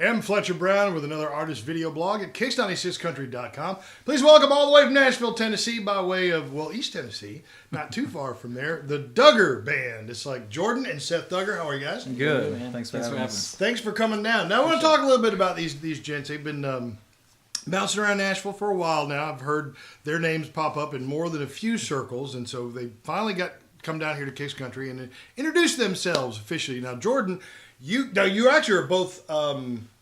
M. Fletcher Brown with another artist video blog at KIX96country.com. Please welcome all the way from Nashville, Tennessee, by way of, well, East Tennessee, not too far from there, the Duggar Band. It's like Jordan and Seth Duggar. How are you guys? Good, man. Thanks for having us. Thanks for coming down. Now, I want to talk a little bit about these gents. They've been bouncing around Nashville for a while now. I've heard their names pop up in more than a few circles, and so they finally come down here to Kix Country and introduce themselves officially. Now, Jordan, you actually are both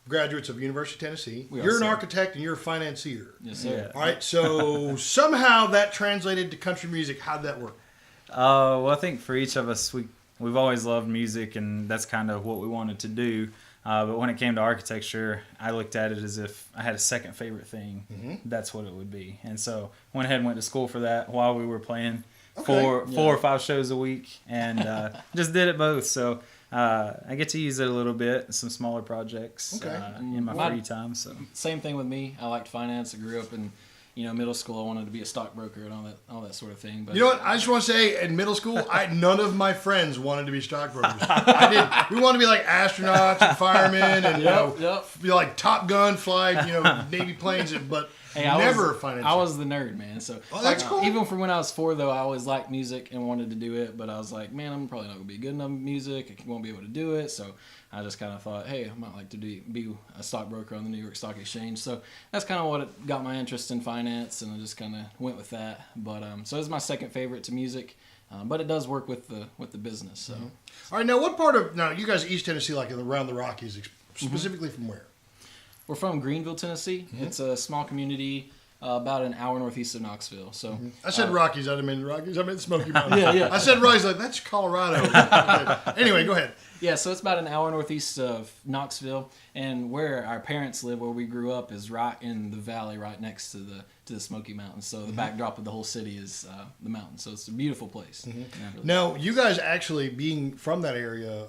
graduates of University of Tennessee. You're an architect and you're a financier. Yes, sir. Yeah. All right, so somehow that translated to country music. How'd that work? Well, I think for each of us, we've always loved music, and that's kind of what we wanted to do. But when it came to architecture, I looked at it as if I had a second favorite thing. Mm-hmm. That's what it would be. And so went ahead and went to school for that while we were playing four or five shows a week, and just did it both. So I get to use it a little bit, some smaller projects in my free time. So same thing with me. I liked finance. I grew up in middle school. I wanted to be a stockbroker and all that sort of thing. But you know what? I just want to say, in middle school, none of my friends wanted to be stockbrokers. We wanted to be like astronauts and firemen and be like Top Gun, fly Navy planes, but. Hey, never financial. I was the nerd, man. So that's cool. Even from when I was 4, though, I always liked music and wanted to do it. But I was like, man, I'm probably not going to be good enough at music. I won't be able to do it. So I just kind of thought, hey, I might like to be a stockbroker on the New York Stock Exchange. So that's kind of what got my interest in finance, and I just kind of went with that. But so it's my second favorite to music. But it does work with the business. So, all right, now what part of you guys East Tennessee, like around the Rockies, specifically from where? We're from Greenville, Tennessee. Mm-hmm. It's a small community about an hour northeast of Knoxville. So I said Rockies. I didn't mean Rockies. I meant Smoky Mountains. yeah. I said Rockies. Like that's Colorado. Anyway, go ahead. Yeah, so it's about an hour northeast of Knoxville, and where our parents live, where we grew up, is right in the valley, right next to the Smoky Mountains. So the backdrop of the whole city is the mountains. So it's a beautiful place. Mm-hmm. Now, you guys actually being from that area,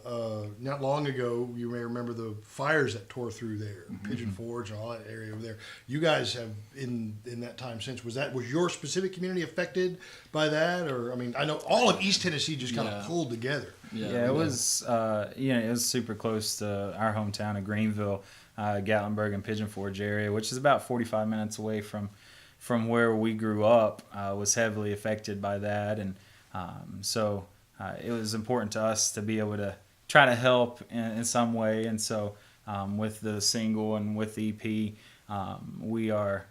not long ago, you may remember the fires that tore through there, Pigeon Forge and all that area over there. You guys have in that time since. Was your specific community affected by that, or I know all of East Tennessee just kind of pulled together. Yeah, it was. It was super close to our hometown of Greenville, Gatlinburg and Pigeon Forge area, which is about 45 minutes away from where we grew up. Was heavily affected by that, and so it was important to us to be able to try to help in some way. And so with the single and with the EP, we are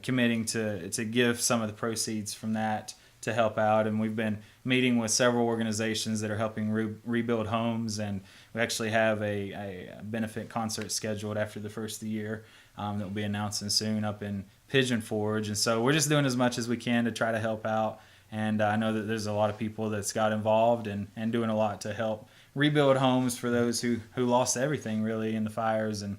committing to give some of the proceeds from that to help out, and we've been meeting with several organizations that are helping rebuild homes, and we actually have a benefit concert scheduled after the first of the year that we'll be announcing soon up in Pigeon Forge. And so we're just doing as much as we can to try to help out, and I know that there's a lot of people that's got involved and doing a lot to help rebuild homes for those who lost everything really in the fires, and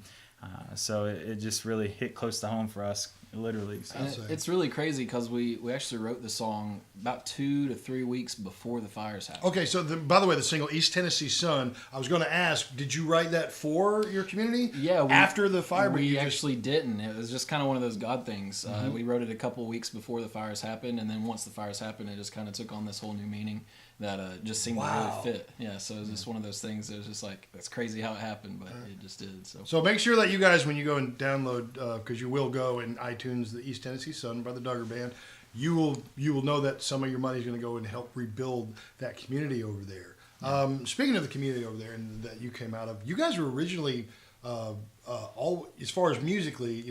so it just really hit close to home for us. Literally. It's really crazy because we actually wrote the song about 2 to 3 weeks before the fires happened. Okay, so by the way, the single East Tennessee Sun, I was going to ask, did you write that for your community? Yeah. After the fire? We actually didn't. It was just kind of one of those God things. We wrote it a couple of weeks before the fires happened, and then once the fires happened, it just kind of took on this whole new meaning that just seemed to really fit. Yeah, so it was just one of those things that was just like, that's crazy how it happened, but it just did. So make sure that you guys, when you go and download, because you will go in iTunes, the East Tennessee Sun by the Duggar Band, you will know that some of your money is going to go and help rebuild that community over there. Speaking of the community over there and that you came out of, you guys were originally, all as far as musically,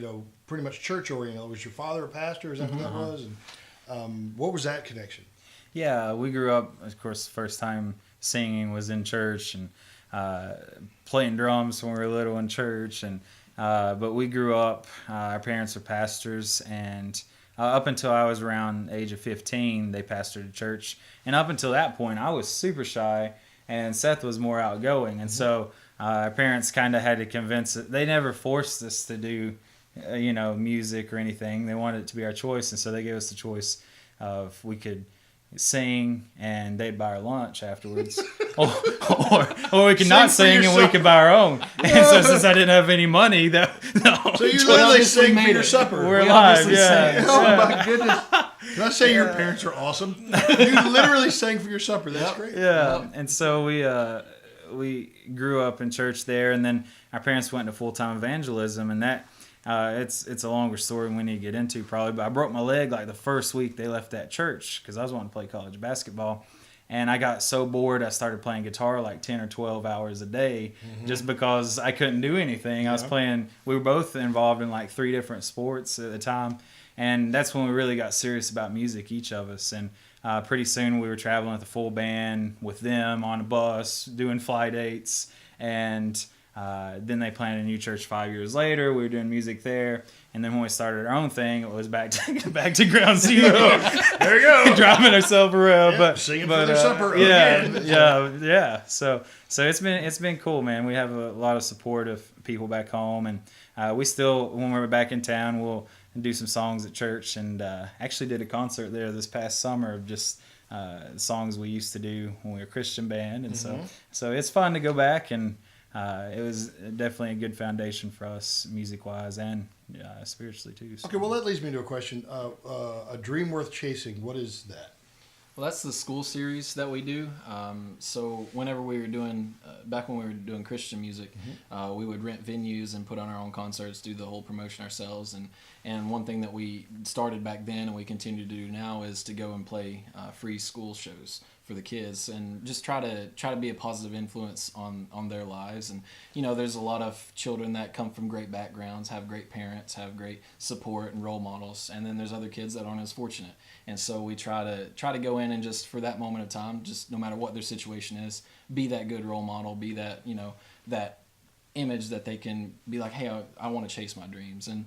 pretty much church oriented. Was your father a pastor? Is that what that was? And what was that connection? Yeah, we grew up, of course, the first time singing was in church, and playing drums when we were little in church. And but we grew up, our parents were pastors, and up until I was around the age of 15, they pastored a church. And up until that point, I was super shy, and Seth was more outgoing. And so our parents kind of had to convince it. They never forced us to do, music or anything. They wanted it to be our choice, and so they gave us the choice of we could sing and they'd buy our lunch afterwards, or we could not sing and we could buy our own. And so since I didn't have any money, so you literally sang for your supper. We're alive, Oh my goodness! Can I say your parents are awesome? You literally sang for your supper. That's great. Yeah, and so we grew up in church there, and then our parents went into full-time evangelism, and that it's a longer story we need to get into probably. But I broke my leg like the first week they left that church because I was wanting to play college basketball. And I got so bored, I started playing guitar like 10 or 12 hours a day just because I couldn't do anything. I was playing, we were both involved in like 3 different sports at the time. And that's when we really got serious about music, each of us. And pretty soon we were traveling with a full band with them on a bus, doing fly dates. And then they planted a new church 5 years later. We were doing music there. And then when we started our own thing, it was back to ground zero. There you go. Driving ourselves around. Yeah, but singing for their supper again. again. Yeah. So it's been cool, man. We have a lot of support of people back home. And we still, when we're back in town, we'll do some songs at church. And actually did a concert there this past summer of just songs we used to do when we were a Christian band. And so it's fun to go back, and it was definitely a good foundation for us music-wise and spiritually too. So. Okay, well, that leads me to a question. A dream worth chasing, what is that? Well, that's the school series that we do. So whenever we were doing, back when we were doing Christian music, we would rent venues and put on our own concerts, do the whole promotion ourselves. And one thing that we started back then and we continue to do now is to go and play free school shows for the kids and just try to be a positive influence on their lives. And there's a lot of children that come from great backgrounds, have great parents, have great support and role models, and then there's other kids that aren't as fortunate. And so we try to go in and just for that moment of time, just no matter what their situation is, be that good role model, be that that image that they can be like, hey, I want to chase my dreams. And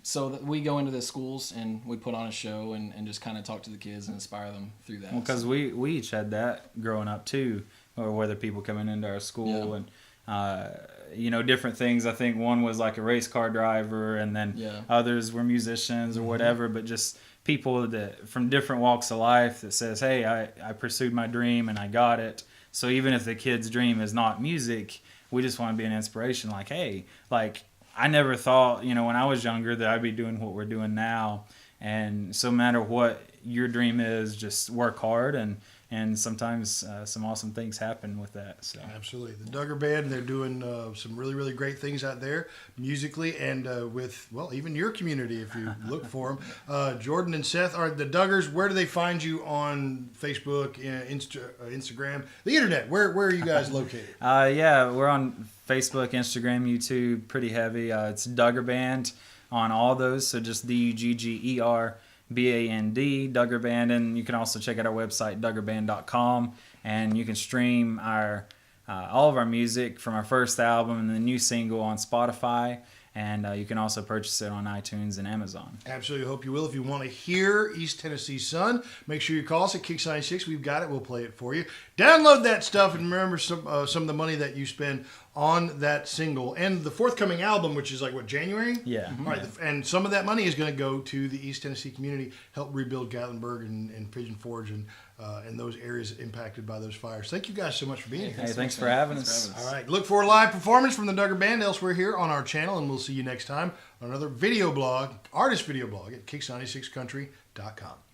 so that we go into the schools and we put on a show and just kind of talk to the kids and inspire them through that. Well, because we each had that growing up too, or whether people coming into our school and different things. I think one was like a race car driver, and then others were musicians or whatever, but just people that from different walks of life that says, hey, I pursued my dream and I got it. So even if the kid's dream is not music, we just want to be an inspiration. Like, hey, like I never thought, when I was younger that I'd be doing what we're doing now. And so no matter what your dream is, just work hard, and sometimes some awesome things happen with that. So absolutely, the Duggar Band, they're doing some really, really great things out there musically, and with even your community if you look for them. Jordan and Seth are the Duggars. Where do they find you on Facebook, Instagram, the internet? Where are you guys located? We're on Facebook, Instagram, YouTube, pretty heavy. It's Duggar Band on all those. So just DUGGER. BAND, Duggar Band, and you can also check out our website, duggarband.com, and you can stream our all of our music from our first album and the new single on Spotify, and you can also purchase it on iTunes and Amazon. Absolutely, hope you will. If you want to hear East Tennessee Sun, make sure you call us at KIX96. We've got it. We'll play it for you. Download that stuff, and remember some of the money that you spend on that single and the forthcoming album, which is like January? Yeah. All right, and some of that money is going to go to the East Tennessee community, help rebuild Gatlinburg and Pigeon Forge and those areas impacted by those fires. Thank you guys so much for being here. Hey, thanks for having us. All right, look for a live performance from the Duggar Band elsewhere here on our channel, and we'll see you next time on another video blog, artist video blog at KIX96country.com.